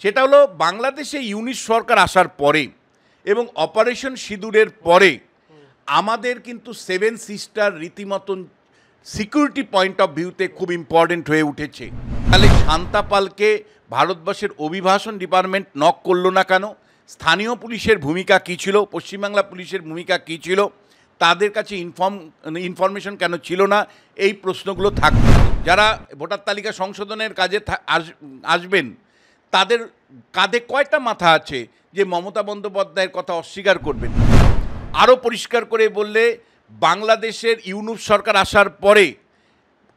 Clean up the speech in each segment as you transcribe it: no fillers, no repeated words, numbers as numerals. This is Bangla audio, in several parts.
সেটা হলো বাংলাদেশে ইউনিট সরকার আসার পরে এবং অপারেশন সিঁদুরের পরে আমাদের কিন্তু সেভেন সিস্টার রীতিমতন সিকিউরিটি পয়েন্ট অফ ভিউতে খুব ইম্পর্টেন্ট হয়ে উঠেছে। তাহলে শান্তা পালকে ভারতবর্ষের অভিবাসন ডিপার্টমেন্ট নক করলো না কেন? স্থানীয় পুলিশের ভূমিকা কী ছিল? পশ্চিমবাংলা পুলিশের ভূমিকা কী ছিল? তাদের কাছে ইনফরমেশন কেন ছিল না? এই প্রশ্নগুলো থাকবে। যারা ভোটার তালিকা সংশোধনের কাজে আসবেন তাদের কাঁধে কয়টা মাথা আছে যে মমতা বন্দ্যোপাধ্যায়ের কথা অস্বীকার করবেন? আরও পরিষ্কার করে বললে, বাংলাদেশের ইউনুস সরকার আসার পরে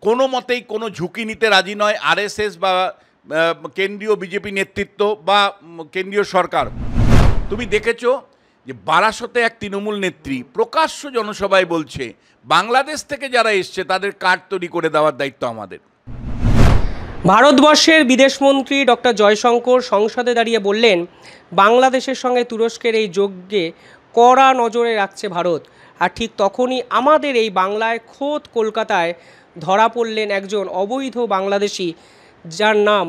কোনো মতেই কোনো ঝুঁকি নিতে রাজি নয় আরএসএস বা কেন্দ্রীয় বিজেপি নেতৃত্ব বা কেন্দ্রীয় সরকার। তুমি দেখেছো যে বারাসতে এক তৃণমূল নেত্রী প্রকাশ্য জনসভায় বলছে বাংলাদেশ থেকে যারা এসছে তাদের কার্ড তৈরি করে দেওয়ার দায়িত্ব আমাদের। ভারতবর্ষের বিদেশমন্ত্রী ডক্টর জয়শঙ্কর সংসদে দাঁড়িয়ে বললেন, বাংলাদেশের সঙ্গে তুরস্কের এই যোগকে কড়া নজরে রাখছে ভারত। আর ঠিক তখনই আমাদের এই বাংলায় খোদ কলকাতায় ধরা পড়লেন একজন অবৈধ বাংলাদেশি, যার নাম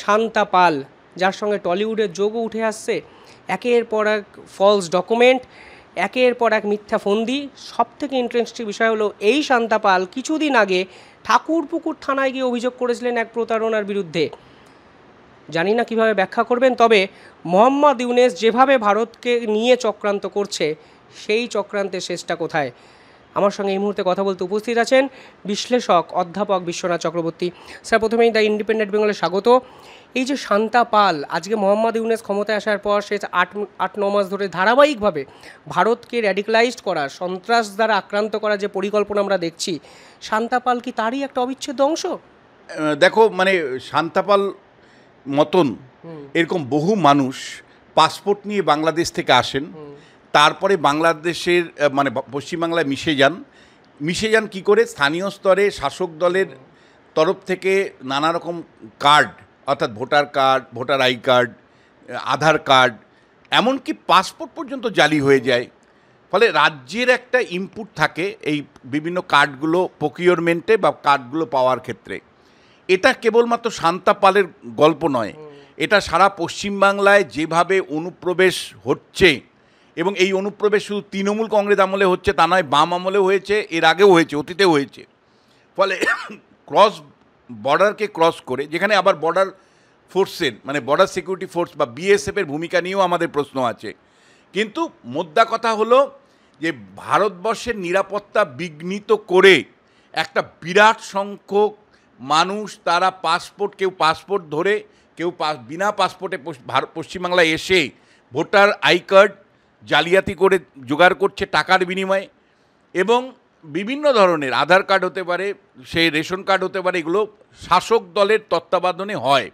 শান্তা পাল, যার সঙ্গে টলিউডের যোগও উঠে আসছে। একের পর এক ফলস ডকুমেন্ট, একের পর এক মিথ্যা ফন্দি। সবথেকে ইন্টারেস্টিং বিষয় হলো, এই শান্তা পাল কিছুদিন আগে ঠাকুরপুকুর থানায় গিয়ে অভিযোগ করেছিলেন এক প্রতারণার বিরুদ্ধে। জানি না কিভাবে ব্যাখ্যা করবেন, তবে মোহাম্মদ ইউনুস যেভাবে ভারতকে নিয়ে চক্রান্ত করছে, সেই চক্রান্তের শেষটা কোথায়? আমার সঙ্গে এই মুহূর্তে কথা বলতে উপস্থিত আছেন বিশ্লেষক অধ্যাপক বিশ্বনাথ চক্রবর্তী। স্যার, প্রথমেই দ্য ইন্ডিপেন্ডেন্ট বেঙ্গলে স্বাগত। এই যে শান্তা পাল, আজকে মোহাম্মদ ইউনুস ক্ষমতায় আসার পর সে 8-9 মাস ধরে ধারাবাহিকভাবে ভারতকে র্যাডিক্যালাইজড করার, সন্ত্রাস দ্বারা আক্রান্ত করার যে পরিকল্পনা আমরা দেখছি, শান্তা পাল কি তারই একটা অবিচ্ছেদ্য অংশ? দেখো, মানে শান্তা পাল মতন এরকম বহু মানুষ পাসপোর্ট নিয়ে বাংলাদেশ থেকে আসেন, তারপরে বাংলাদেশের মানে পশ্চিমবাংলায় মিশে যান কী করে? স্থানীয় স্তরে শাসক দলের তরফ থেকে নানা রকম কার্ড, অর্থাৎ voter card, voter I card, Aadhaar card, এমনকি পাসপোর্ট পর্যন্ত জালি হয়ে যায়। ফলে রাজ্যের একটা ইনপুট থাকে এই বিভিন্ন কার্ডগুলো প্রকিউরমেন্টে বা কার্ডগুলো পাওয়ার ক্ষেত্রে। এটা কেবলমাত্র শান্তা পালের গল্প নয়, এটা সারা পশ্চিমবাংলায় যেভাবে অনুপ্রবেশ হচ্ছে, এবং এই অনুপ্রবেশ শুধু তৃণমূল কংগ্রেস আমলে হচ্ছে তা নয়, বাম আমলেও হয়েছে, এর আগেও হয়েছে, অতীতেও হয়েছে। ফলে বর্ডারকে ক্রস করে, যেখানে আবার বর্ডার ফোর্সের মানে বর্ডার সিকিউরিটি ফোর্স বা বিএসএফের ভূমিকা নিয়েও আমাদের প্রশ্ন আছে। কিন্তু মোদ্দা কথা হলো যে ভারতবর্ষের নিরাপত্তা বিঘ্নিত করে একটা বিরাট সংখ্যক মানুষ, তারা কেউ পাসপোর্ট ধরে, কেউ বিনা পাসপোর্টে পশ্চিমবাংলায় এসে ভোটার আই কার্ড জালিয়াতি করে জোগাড় করছে টাকার বিনিময়ে, এবং বিভিন্ন ধরনের আধার কার্ড হতে পারে, সেই রেশন কার্ড হতে পারে, এগুলো শাসক দলের তত্ত্বাবধানে হয়।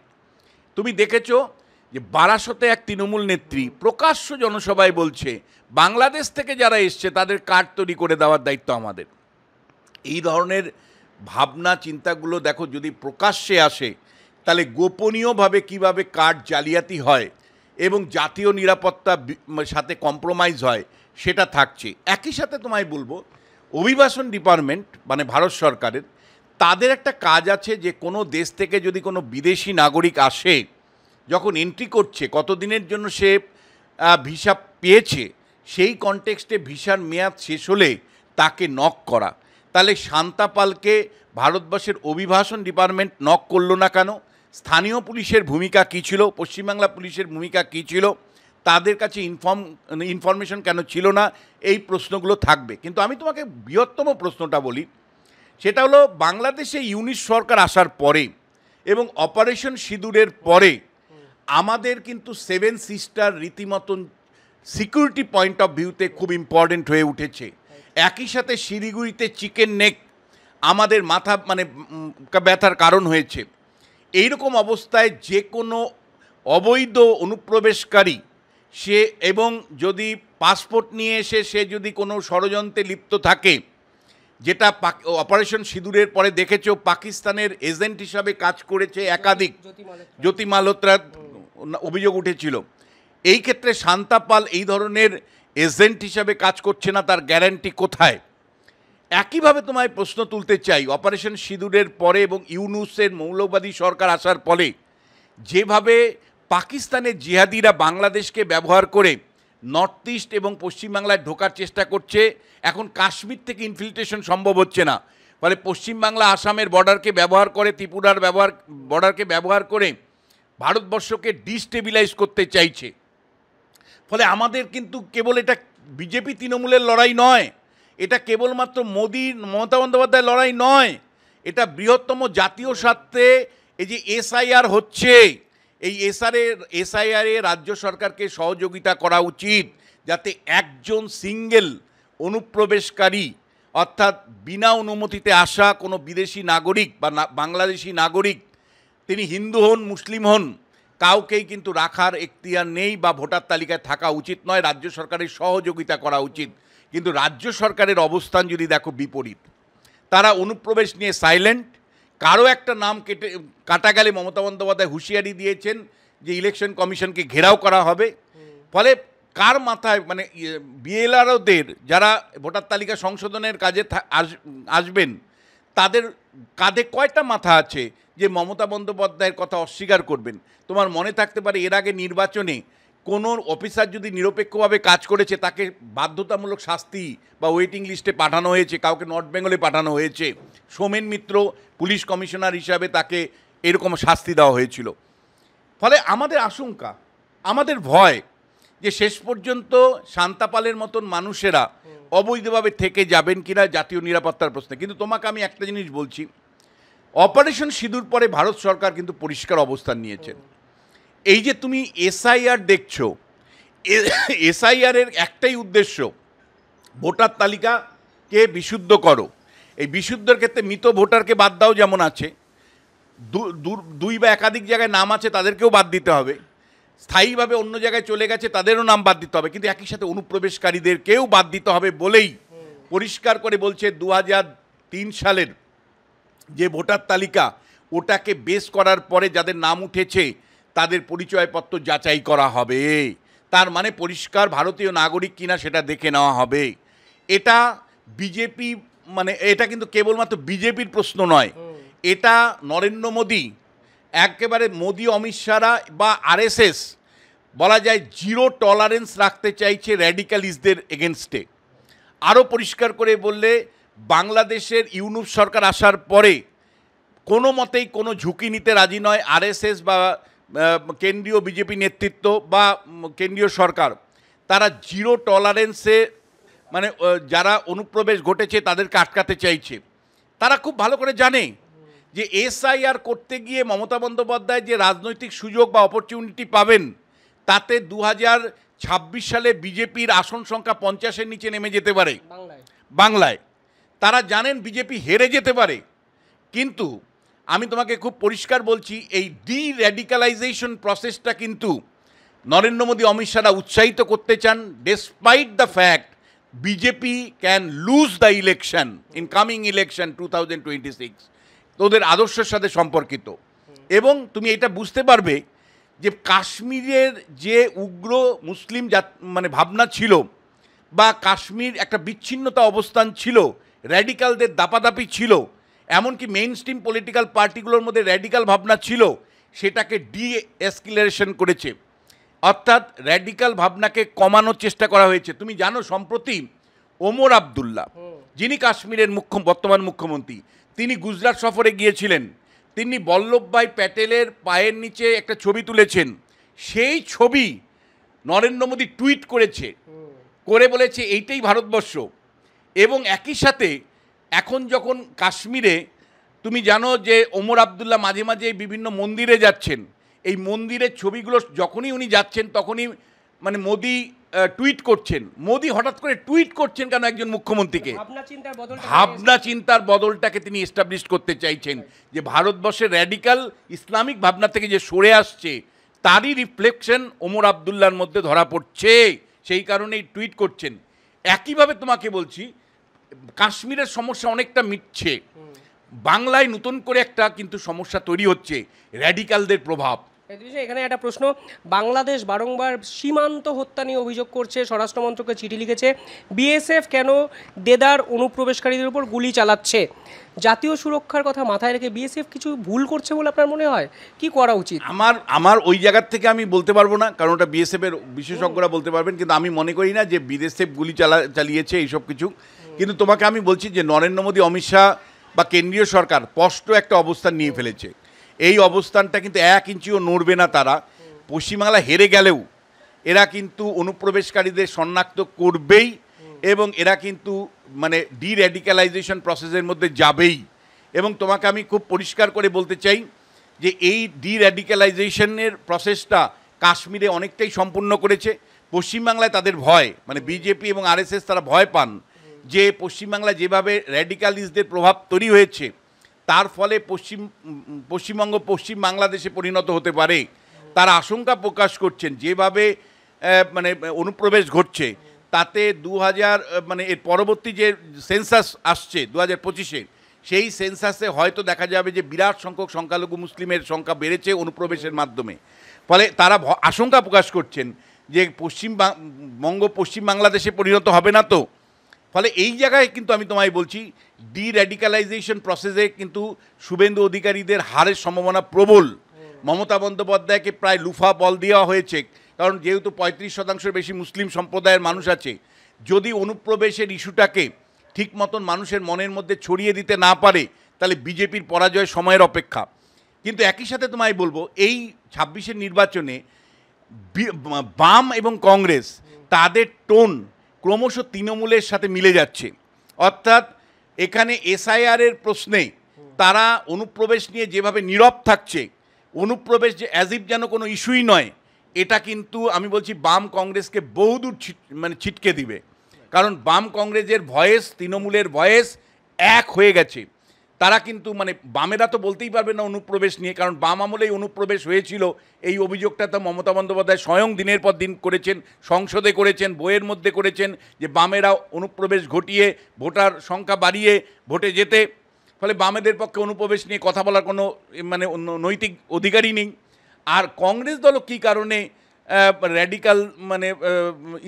তুমি দেখেছো যে বারাসতে এক তৃণমূল নেত্রী প্রকাশ্য জনসভায় বলছে বাংলাদেশ থেকে যারা এসছে তাদের কার্ড তৈরি করে দেওয়ার দায়িত্ব আমাদের। এই ধরনের ভাবনা চিন্তাগুলো দেখো, যদি প্রকাশ্যে আসে তাহলে গোপনীয়ভাবে কিভাবে কার্ড জালিয়াতি হয় এবং জাতীয় নিরাপত্তা সাথে কম্প্রোমাইজ হয় সেটা থাকছে। একই সাথে তোমায় বলবো, অভিবাসন ডিপার্টমেন্ট মানে ভারত সরকারের, তাদের একটা কাজ আছে যে কোনো দেশ থেকে যদি কোনো বিদেশি নাগরিক আসে, যখন এন্ট্রি করছে, কতদিনের জন্য সে ভিসা পেয়েছে, সেই কনটেক্সটে ভিসার মেয়াদ শেষ হলে তাকে নক করা। তাহলে শান্তা পালকে ভারতবর্ষের অভিবাসন ডিপার্টমেন্ট নক করলো না কেন? স্থানীয় পুলিশের ভূমিকা কী ছিল? পশ্চিমবাংলা পুলিশের ভূমিকা কী ছিল? তাদের কাছে ইনফরমেশন কেন ছিল না? এই প্রশ্নগুলো থাকবে। কিন্তু আমি তোমাকে বৃহত্তম প্রশ্নটা বলি, সেটা হলো বাংলাদেশে ইউনিট সরকার আসার পরে এবং অপারেশন সিঁদুরের পরে আমাদের কিন্তু সেভেন সিস্টার রীতিমতন সিকিউরিটি পয়েন্ট অফ ভিউতে খুব ইম্পর্টেন্ট হয়ে উঠেছে। একই সাথে শিলিগুড়িতে চিকেন নেক আমাদের মাথা মানে ব্যথার কারণ হয়েছে। এইরকম অবস্থায় যে কোনো অবৈধ অনুপ্রবেশকারী সে, এবং যদি পাসপোর্ট নিয়ে এসে সে যদি কোনো ষড়যন্ত্রে লিপ্ত থাকে, যেটা অপারেশন সিঁদুরের পরে দেখেছো পাকিস্তানের এজেন্ট হিসাবে কাজ করেছে একাধিক, জ্যোতি মালহোত্রার অভিযোগ উঠেছিল। এই ক্ষেত্রে শান্তা পাল এই ধরনের এজেন্ট হিসাবে কাজ করছে না, তার গ্যারান্টি কোথায়? একইভাবে তোমায় প্রশ্ন তুলতে চাই, অপারেশন সিঁদুরের পরে এবং ইউনুসের মৌলবাদী সরকার আসার পরে যেভাবে পাকিস্তানের জিহাদিরা বাংলাদেশকে ব্যবহার করে নর্থ ইস্ট এবং পশ্চিমবাংলায় ঢোকার চেষ্টা করছে। এখন কাশ্মীর থেকে ইনফিল্ট্রেশন সম্ভব হচ্ছে না, ফলে পশ্চিমবাংলা আসামের বর্ডারকে ব্যবহার করে, ত্রিপুরার বর্ডারকে ব্যবহার করে ভারতবর্ষকে ডিস্টেবিলাইজ করতে চাইছে। ফলে আমাদের কিন্তু কেবল এটা বিজেপি তৃণমূলের লড়াই নয়, এটা কেবলমাত্র মোদী মমতা বন্দ্যোপাধ্যায়ের লড়াই নয়, এটা বৃহত্তম জাতীয় স্বার্থে এই যে এসআইআর হচ্ছে, এই এসআইআরে রাজ্য সরকারকে সহযোগিতা করা উচিত, যাতে একজন সিঙ্গেল অনুপ্রবেশকারী অর্থাৎ বিনা অনুমতিতে আসা কোনো বিদেশি নাগরিক বা বাংলাদেশি নাগরিক, তিনি হিন্দু হন মুসলিম হন, কাউকেই কিন্তু রাখার এখতিয়ার নেই বা ভোটার তালিকায় থাকা উচিত নয়। রাজ্য সরকারের সহযোগিতা করা উচিত। কিন্তু রাজ্য সরকারের অবস্থান যদি দেখো বিপরীত, তারা অনুপ্রবেশ নিয়ে সাইলেন্ট। কারো একটা নাম কাটা গেলে মমতা বন্দ্যোপাধ্যায় হুঁশিয়ারি দিয়েছেন যে ইলেকশন কমিশনকে ঘেরাও করা হবে। ফলে কার মাথায়, মানে বিএলআরওদের যারা ভোটার তালিকা সংশোধনের কাজে আসবেন, তাদের কাঁধে কয়টা মাথা আছে যে মমতা বন্দ্যোপাধ্যায়ের কথা অস্বীকার করবেন? তোমার মনে থাকতে পারে এর আগে নির্বাচনে কোনো অফিসার যদি নিরপেক্ষভাবে কাজ করেছে তাকে বাধ্যতামূলক শাস্তি বা ওয়েটিং লিস্টে পাঠানো হয়েছে, কাউকে নর্থ বেঙ্গলে পাঠানো হয়েছে। সোমেন মিত্র পুলিশ কমিশনার হিসাবে তাকে এরকম শাস্তি দেওয়া হয়েছিল। ফলে আমাদের আশঙ্কা, আমাদের ভয় যে শেষ পর্যন্ত শান্তাপালের মতন মানুষেরা অবৈধভাবে থেকে যাবেন কিনা জাতীয় নিরাপত্তার প্রশ্নে। কিন্তু তোমাকে আমি একটা জিনিস বলছি, অপারেশন সিঁদুর পরে ভারত সরকার কিন্তু পরিষ্কার অবস্থান নিয়েছেন। এই যে তুমি এসআইআর দেখছো, এসআইআরের একটাই উদ্দেশ্য, ভোটার তালিকাকে বিশুদ্ধ করো। এই বিশুদ্ধর ক্ষেত্রে মৃত ভোটারকে বাদ দাও যেমন আছে, দুই বা একাধিক জায়গায় নাম আছে তাদেরকেও বাদ দিতে হবে, স্থায়ীভাবে অন্য জায়গায় চলে গেছে তাদেরও নাম বাদ দিতে হবে, কিন্তু একই সাথে অনুপ্রবেশকারীদেরকেও বাদ দিতে হবে বলেই পরিষ্কার করে বলছে 2003 সালের যে ভোটার তালিকা, ওটাকে বেস করার পরে যাদের নাম উঠেছে তাদের পরিচয়পত্র যাচাই করা হবে। তার মানে পরিষ্কার ভারতীয় নাগরিক কিনা সেটা দেখে নেওয়া হবে। এটা বিজেপি, মানে এটা কিন্তু কেবলমাত্র বিজেপির প্রশ্ন নয়, এটা নরেন্দ্র মোদী, একেবারে মোদী অমিত শাহ বা আরএসএস বলা যায় জিরো টলারেন্স রাখতে চাইছে র্যাডিক্যালিস্টদের এগেনস্টে। আরও পরিষ্কার করে বললে, বাংলাদেশের ইউনুস সরকার আসার পরে কোনো মতেই কোনো ঝুঁকি নিতে রাজি নয় আরএসএস বা কেন্দ্রীয় বিজেপি নেতৃত্ব বা কেন্দ্রীয় সরকার। তারা জিরো টলারেন্সে, মানে যারা অনুপ্রবেশ ঘটেছে তাদেরকে আটকাতে চাইছে। তারা খুব ভালো করে জানে যে এসআইআর করতে গিয়ে মমতা বন্দ্যোপাধ্যায় যে রাজনৈতিক সুযোগ বা অপরচুনিটি পাবেন, তাতে 2026 সালে বিজেপির আসন সংখ্যা 50-এর নিচে নেমে যেতে পারে বাংলায়। তারা জানেন বিজেপি হেরে যেতে পারে। কিন্তু আমি তোমাকে খুব পরিষ্কার বলছি, এই ডি র্যাডিক্যালাইজেশন প্রসেসটা কিন্তু নরেন্দ্র মোদী অমিত শাহরা উৎসাহিত করতে চান, despite the fact BJP can lose the election in coming election 2026, ওদের আদর্শের সাথে সম্পর্কিত। এবং তুমি এটা বুঝতে পারবে যে কাশ্মীরের যে উগ্র মুসলিম মানে ভাবনা ছিল, বা কাশ্মীর একটা বিচ্ছিন্নতা অবস্থান ছিল, র্যাডিক্যালদের দাপাদাপি ছিল, এমনকি মেইন স্ট্রিম পলিটিক্যাল পার্টিগুলোর মধ্যে র্যাডিক্যাল ভাবনা ছিল, সেটাকে এসকেলেশন করেছে, অর্থাৎ র্যাডিক্যাল ভাবনাকে কমানোর চেষ্টা করা হয়েছে। তুমি জানো সম্প্রতি ওমর আবদুল্লাহ, যিনি কাশ্মীরের বর্তমান মুখ্যমন্ত্রী, তিনি গুজরাট সফরে গিয়েছিলেন। তিনি বল্লভভাই প্যাটেলের পায়ের নিচে একটা ছবি তুলেছেন। সেই ছবি নরেন্দ্র মোদী টুইট করেছে, করে বলেছে এইটাই ভারতবর্ষ। এবং একই সাথে এখন যখন কাশ্মীরে তুমি জানো যে ওমর আবদুল্লাহ মাঝে মাঝে বিভিন্ন মন্দিরে যাচ্ছেন, এই মন্দিরের ছবিগুলো যখনই উনি যাচ্ছেন তখনই মানে মোদী টুইট করছেন। মোদী হঠাৎ করে টুইট করছেন কেন একজন মুখ্যমন্ত্রীকে? ভাবনা চিন্তার বদলটাকে তিনি এস্টাবলিশ করতে চাইছেন, যে ভারতবর্ষের র্যাডিক্যাল ইসলামিক ভাবনা থেকে যে সরে আসছে তারই রিফ্লেকশন ওমর আবদুল্লাহর মধ্যে ধরা পড়ছে, সেই কারণেই টুইট করছেন। একইভাবে তোমাকে বলছি, কাশ্মীরের সমস্যা অনেকটা মিটছে, বাংলায় নতুন করে একটা কিন্তু সমস্যা তৈরি হচ্ছে, র্যাডিক্যালদের প্রভাব। এখানে একটা প্রশ্ন, বাংলাদেশ বারংবার সীমান্ত হত্যা নিয়ে অভিযোগ করছে, স্বরাষ্ট্র মন্ত্রককে চিঠি লিখেছে, বিএসএফ কেন দেদার অনুপ্রবেশকারীদের উপর গুলি চালাচ্ছে? জাতীয় সুরক্ষার কথা মাথায় রেখে বিএসএফ কিছু ভুল করছে বলে আপনার মনে হয়? কি করা উচিত? আমার ওই জায়গার থেকে আমি বলতে পারবো না, কারণ ওটা বিএসএফ এর বিশেষজ্ঞরা বলতে পারবেন, কিন্তু আমি মনে করি না যে বিএসএফ গুলি চালিয়েছে এইসব কিছু। কিন্তু তোমাকে আমি বলছি যে নরেন্দ্র মোদী, অমিত শাহ বা কেন্দ্রীয় সরকার স্পষ্ট একটা অবস্থান নিয়ে ফেলেছে। এই অবস্থানটা কিন্তু 1 ইঞ্চিও নড়বে না তারা। পশ্চিমবাংলা হেরে গেলেও এরা কিন্তু অনুপ্রবেশকারীদের শনাক্ত করবেই, এবং এরা কিন্তু মানে ডিরেডিক্যালাইজেশন প্রসেসের মধ্যে যাবেই। এবং তোমাকে আমি খুব পরিষ্কার করে বলতে চাই যে এই ডিরেডিক্যালাইজেশনের প্রসেসটা কাশ্মীরে অনেকটাই সম্পূর্ণ করেছে। পশ্চিমবাংলায় তাদের ভয়, মানে বিজেপি এবং আরএসএস তারা ভয় পান যে পশ্চিমবাংলায় যেভাবে র্যাডিক্যালিস্টদের প্রভাব তৈরি হয়েছে, তার ফলে পশ্চিমবঙ্গ পশ্চিম বাংলাদেশে পরিণত হতে পারে। তারা আশঙ্কা প্রকাশ করছেন যেভাবে মানে অনুপ্রবেশ ঘটছে, তাতে 2000 মানে এর পরবর্তী যে সেন্সাস আসছে 2025-এ, সেই সেন্সাসে হয়তো দেখা যাবে যে বিরাট সংখ্যক সংখ্যালঘু মুসলিমের সংখ্যা বেড়েছে অনুপ্রবেশের মাধ্যমে। ফলে তারা আশঙ্কা প্রকাশ করছেন যে পশ্চিমবঙ্গ পশ্চিম বাংলাদেশে পরিণত হবে না তো। ফলে এই জায়গায় কিন্তু আমি তোমায় বলছি, ডিরেডিক্যালাইজেশন প্রসেসে কিন্তু শুভেন্দু অধিকারীদের হারের সম্ভাবনা প্রবল। মমতা বন্দ্যোপাধ্যায়কে প্রায় লুফা বল দেওয়া হয়েছে, কারণ যেহেতু 35% বেশি মুসলিম সম্প্রদায়ের মানুষ আছে, যদি অনুপ্রবেশের ইস্যুটাকে ঠিক মতন মানুষের মনের মধ্যে ছড়িয়ে দিতে না পারে, তাহলে বিজেপির পরাজয় সময়ের অপেক্ষা। কিন্তু একই সাথে তোমায় বলবো, এই 26-এর নির্বাচনে বাম এবং কংগ্রেস তাদের টোন ক্রমশ তৃণমূলের সাথে মিলে যাচ্ছে। অর্থাৎ এখানে এসআইআরের প্রশ্নে তারা অনুপ্রবেশ নিয়ে যেভাবে নীরব থাকছে, অনুপ্রবেশ যে অ্যাজিভ যেন কোনো ইস্যুই নয়, এটা কিন্তু আমি বলছি বাম কংগ্রেসকে বহুদূর মানে ছিটকে দিবে। কারণ বাম কংগ্রেসের ভয়েস তৃণমূলের ভয়েস এক হয়ে গেছে। তারা কিন্তু মানে বামেরা তো বলতেই পারবে না অনুপ্রবেশ নিয়ে, কারণ বাম আমলেই অনুপ্রবেশ হয়েছিল। এই অভিযোগটা তো মমতা বন্দ্যোপাধ্যায় স্বয়ং দিনের পর দিন করেছেন, সংসদে করেছেন, বইয়ের মধ্যে করেছেন যে বামেরা অনুপ্রবেশ ঘটিয়ে ভোটার সংখ্যা বাড়িয়ে ভোটে যেতে। ফলে বামেদের পক্ষে অনুপ্রবেশ নিয়ে কথা বলার কোনো মানে নৈতিক অধিকারই নেই। আর কংগ্রেস দলও কী কারণে র্যাডিক্যাল মানে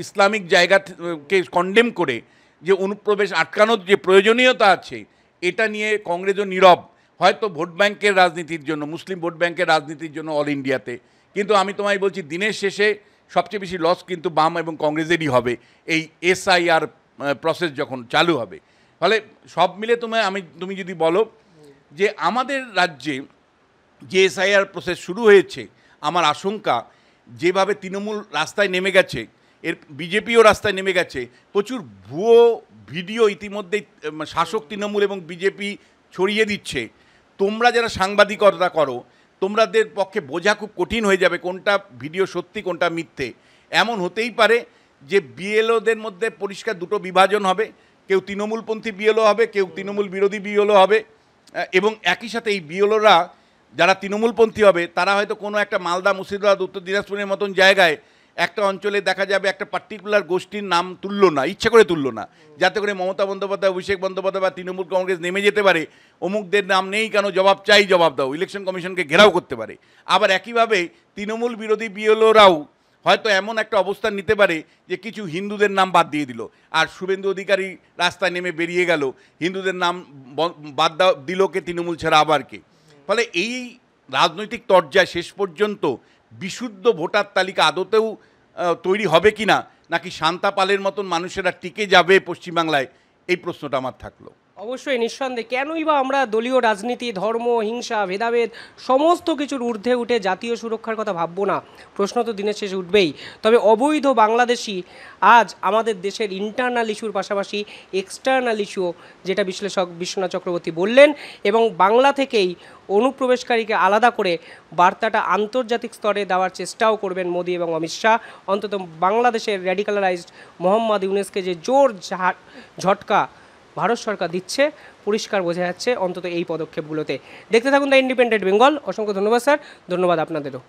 ইসলামিক জায়গাকে কন্ডেম করে যে অনুপ্রবেশ আটকানোর যে প্রয়োজনীয়তা আছে, এটা নিয়ে কংগ্রেসও নীরব। হয়তো ভোট ব্যাংকের রাজনীতির জন্য, মুসলিম ভোট ব্যাংকের রাজনীতির জন্য অল ইন্ডিয়াতে। কিন্তু আমি তোমায় বলছি, দিনের শেষে সবচেয়ে বেশি লস কিন্তু বাম এবং কংগ্রেসেরই হবে এই এসআইআর প্রসেস যখন চালু হবে। ফলে সব মিলে তুমি যদি বলো যে আমাদের রাজ্যে যে এসআইআর প্রসেস শুরু হয়েছে, আমার আশঙ্কা যেভাবে তৃণমূল রাস্তায় নেমে গেছে, এর বিজেপিও রাস্তায় নেমে গেছে, প্রচুর ভুয়ো ভিডিও ইতিমধ্যেই শাসক তৃণমূল এবং বিজেপি ছড়িয়ে দিচ্ছে। তোমরা যারা সাংবাদিকতা করো, তোমাদের পক্ষে বোঝা খুব কঠিন হয়ে যাবে কোনটা ভিডিও সত্যি কোনটা মিথ্যে। এমন হতেই পারে যে বিএলওদের মধ্যে পরিষ্কার দুটো বিভাজন হবে, কেউ তৃণমূলপন্থী বিএলও হবে, কেউ তৃণমূল বিরোধী বিএলও হবে। এবং একই সাথে এই বিএলওরা যারা তৃণমূলপন্থী হবে, তারা হয়তো কোনো একটা মালদা, মুর্শিদাবাদ, উত্তর দিনাজপুরের মতন জায়গায় একটা অঞ্চলে দেখা যাবে একটা পার্টিকুলার গোষ্ঠীর নাম তুললো না, ইচ্ছে করে তুললো না, যাতে করে মমতা বন্দ্যোপাধ্যায়, অভিষেক বন্দ্যোপাধ্যায় বা তৃণমূল কংগ্রেস নেমে যেতে পারে অমুকদের নাম নেই কেন, জবাব চাই, জবাব দাও, ইলেকশন কমিশনকে ঘেরাও করতে পারে। আবার একইভাবে তৃণমূল বিরোধী বিএলওরাও হয়তো এমন একটা অবস্থান নিতে পারে যে কিছু হিন্দুদের নাম বাদ দিয়ে দিল, আর শুভেন্দু অধিকারী রাস্তায় নেমে বেরিয়ে গেল, হিন্দুদের নাম বাদ দিল কে, তৃণমূল ছাড়া আবার কে। ফলে এই রাজনৈতিক তরজায় শেষ পর্যন্ত বিশুদ্ধ ভোটার তালিকা আদতেও তৈরি হবে কি না, নাকি শান্তা পালের মতন মানুষেরা টিকে যাবে পশ্চিমবাংলায়, এই প্রশ্নটা আমার থাকলো। অবশ্যই, নিঃসন্দেহে। কেনই বা আমরা দলীয় রাজনীতি, ধর্ম, হিংসা, ভেদাভেদ সমস্ত কিছুর ঊর্ধ্বে উঠে জাতীয় সুরক্ষার কথা ভাববো না? প্রশ্ন তো দিনের শেষে উঠবেই। তবে অবৈধ বাংলাদেশি আজ আমাদের দেশের ইন্টারনাল ইস্যুর পাশাপাশি এক্সটার্নাল ইস্যু, যেটা বিশ্লেষক বিশ্বনাথ চক্রবর্তী বললেন, এবং বাংলা থেকেই অনুপ্রবেশকারীকে আলাদা করে বার্তাটা আন্তর্জাতিক স্তরে দেওয়ার চেষ্টাও করবেন মোদী এবং অমিত শাহ। অন্তত বাংলাদেশের র্যাডিক্যালাইজড মোহাম্মদ ইউনুসকে যে জোর ঝটকা ভারত সরকার দিচ্ছে, পরিষ্কার বোঝা যাচ্ছে অন্তত এই পদক্ষেপগুলোতে। দেখতে থাকুন দ্য ইন্ডিপেন্ডেন্ট বেঙ্গল। অসংখ্য ধন্যবাদ স্যার, ধন্যবাদ আপনাদেরও।